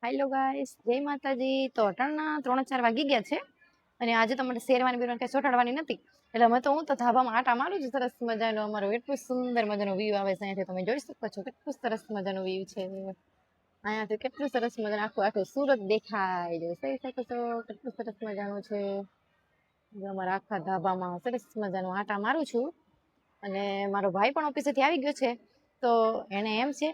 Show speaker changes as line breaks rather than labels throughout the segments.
Hello guys, જય માતાજી. તો અટાણના 3-4 વાગી ગયા છે અને આજે તો મને શેરવાની બીરવાની કઈ ચોટાડવાની નથી, એટલે અમે તો હું તો ધાબામાં આટા મારું છું. સરસ મજાનો અમારો એટલું સુંદર મજાનો વ્યૂ આવે છે અહીંયાથી, તમે જોઈ શકો છો કેટલું સરસ મજાનું વ્યૂ છે. અહીંયાથી કેટલું સરસ મજાનું આખું આખું સુરત દેખાય છે. જોઈ શકો છો કેટલું સરસ મજાનું છે. અમારા આખા ધાબામાં સરસ મજાનું આટા મારું છું અને મારો ભાઈ પણ ઓફિસેથી આવી ગયો છે. તો એને એમ છે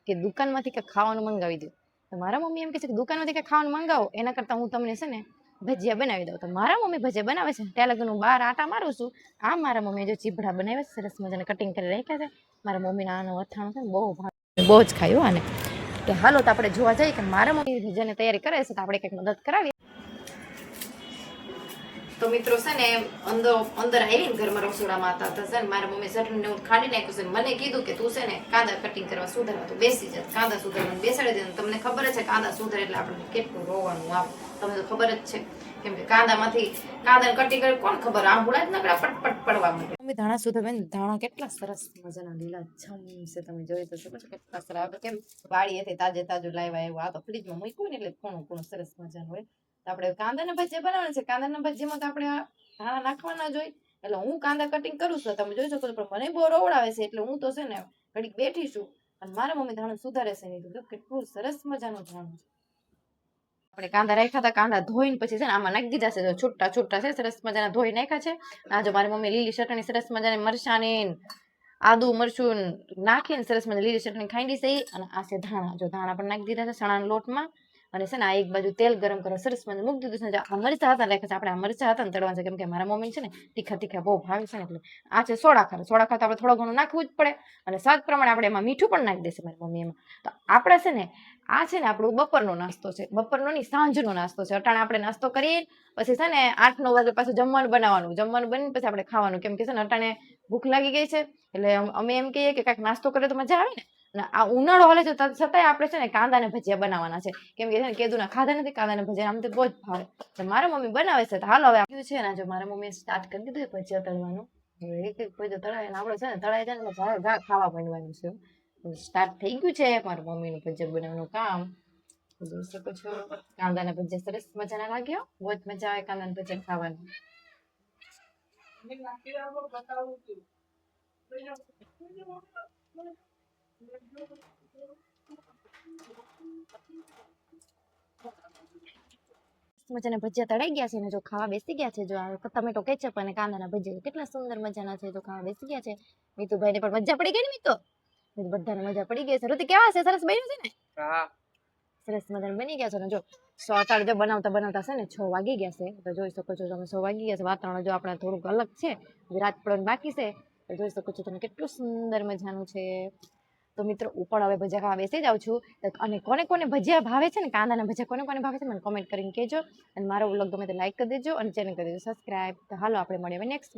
કે દુકાનમાંથી કંઈક ખાવાનું મંગાવી દઉં. તો મારા મમ્મી એમ કહે છે કે દુકાનમાંથી કંઈક ખાવાનું મંગાવો એના કરતાં હું તમને છે ને ભજીયા બનાવી દઉં. તો મારા મમ્મી ભજીયા બનાવે છે ત્યાં લગન હું બહાર આટા મારું છું. આ મારા મમ્મીએ જો ચીભડા બનાવ્યા છે, સરસ મજાને કટિંગ કરી રાખ્યા છે. મારા મમ્મીના આનું અથાણું છે ને બહુ ભાવે, બહુ જ ખાયું આને. તો હાલો તો આપણે જોવા જઈએ કે મારા મમ્મી ભજીયાની તૈયારી કરે છે તો આપણે કંઈક મદદ કરાવીએ. તો મિત્રો છે ને અંદર આવી ને ઘરમાં રસોડામાં હતા તો છે ને મારા મમ્મી ચટણી ને ખાંડી નાખ્યું છે. મને કીધું કે તું છે ને કાંદા કટિંગ કરવા સુધારવા તો બેસી જાય. કાંદા સુધારવા બેસાડી દે. તમને ખબર જ છે કાંદા સુધારે એટલે આપણને કેટલું રોવાનું આવે, તમને તો ખબર જ છે. કેમ કે કાંદામાંથી કાંદા કટિંગ કરે કોણ ખબર, આંબુડા જ નકરા પટપટ પડવા માંડે. મમ્મી ધાણા સુધારવા ને ધાણા કેટલા સરસ મજાના લીલા છમ છે, તમે જોઈ તો શકો છો કેટલા સરસ. આપણે કેમ વાડીએથી તાજું લાવ્યા એવું, આ તો ફ્રીજમાં મૂક્યું ને એટલે ખૂણું સરસ મજાનું હોય. આપણે કાંદાના ભજીયા બનાવવાના છે. કાંદાના ભજીયામાં તો આપણે ધાણા નાખવાના જ હોય. એટલે હું કાંદા કટિંગ કરું છું, તમે જોઈ શકો છો. પણ મને બહુ રોવડાવે છે એટલે હું તો છે ને ઘડીક બેઠી છું અને મારા મમ્મી ધાણા સુધારે છે. નહીં તો કેટલું સરસ મજાનું ધાણું છે. આપણે કાંદા રાખ્યા હતા, કાંદા ધોઈને પછી છે ને આમાં નાખી દીધા છે. છૂટા છૂટા છે, સરસ મજાના ધોઈ નાખ્યા છે. આ જો મારી મમ્મી લીલી ચટણી સરસ મજાની મરચાની આદુ મરચું નાખીને સરસ મજાની લીલી ચટણી ખાઈ છે. અને આ છે ધાણા, જો ધાણા પણ નાખી દીધા છે ચણાના લોટમાં. અને છે ને આ એક બાજુ તેલ ગરમ કરવા સરસ મને મૂકી દીધું છે. આ મરચા હતા રાખ્યા છે, આપણે આ મરચા હતા ને તળવા છે કેમ કે મારા મમ્મી છે ને તીખા બહુ ભાવે છે ને એટલે. આ છે સોડા ખાર તો આપણે થોડું ઘણું નાખવું જ પડે અને સ્વાદ પ્રમાણે આપણે એમાં મીઠું પણ નાખી દેશે મારી મમ્મી એમાં. તો આપણે છે ને આ છે ને આપણું બપોરનો નાસ્તો છે, બપોરનો નહીં સાંજનો નાસ્તો છે. અટાણે આપણે નાસ્તો કરીએ પછી છે ને 8-9 વાગે પાછું જમવાનું બનાવવાનું, જમવાનું બનીને પછી આપણે ખાવાનું. કેમ કે છે ને અટાણે ભૂખ લાગી ગઈ છે એટલે અમે એમ કહીએ કે કાંઈક નાસ્તો કરે તો મજા આવે ને. અને આ ઉનાળો હાલે છે છતાંય આપણે છે ને કાંદા ને ભજીયા બનાવવાના છે. કેમ કે છે ને કેદુના ખાધા નથી, કાંદા ને ભજીયા આમ તો બહુ જ ભાવે. તો મારા મમ્મી બનાવે છે. તો હાલો હવે આવ્યું છે ને જો મારા મમ્મીએ સ્ટાર્ટ કરી દીધું ભજીયા તળવાનું. એક ભજીયા તળાય ને આપણે છે ને તળાઈ જાય ને ઘા ખાવા માંડવાનું છે. સ્ટાર્ટ થઈ ગયું છે મારા મમ્મીનું ભજીયા બનાવવાનું કામ. જોઈ શકો છો કાંદાના ભજીયા સરસ મજાના લાગ્યો, બહુ જ મજા આવે કાંદાના ભજીયા ખાવાની. મજાના ભજીયા તળાઈ ગયા છે ને જો ખાવા બેસી ગયા છે. જો ટમેટો કેચઅપ અને કાંદાના ભજીયા કેટલા સુંદર મજાના છે. તો ખાવા બેસી ગયા છે. મીતુભાઈને પણ મજા પડી ગઈ ને મીતુ, બધાને મજા પડી ગઈ છે. ઋતિ કેવા છે? સરસ બન્યું છે ને? હા સરસ મજાના બની ગયા છે ને જો અત્યારે જો બનાવતા છે ને 6 વાગી ગયા છે. તો જોઈ શકો છો તમે 6 વાગી ગયા છે. વાતાવરણ જો આપણે થોડુંક અલગ છે, રાત પડવાની બાકી છે. તો જોઈ શકો છો તમે કેટલું સુંદર મજાનું છે. તો મિત્રો હું પણ હવે ભજીયા ખાવા બેસી જાઉં છું. અને કોને ભજીયા ભાવે છે ને, કાંદાના ભજીયા કોને ભાવે છે મને કોમેન્ટ કરીને કહેજો. અને મારો વ્લોગ ગમે તો લાઈક કરી દેજો અને ચેનલ કરી દેજો સબસ્ક્રાઈબ. તો હાલો આપણે મળીએ નેક્સ્ટ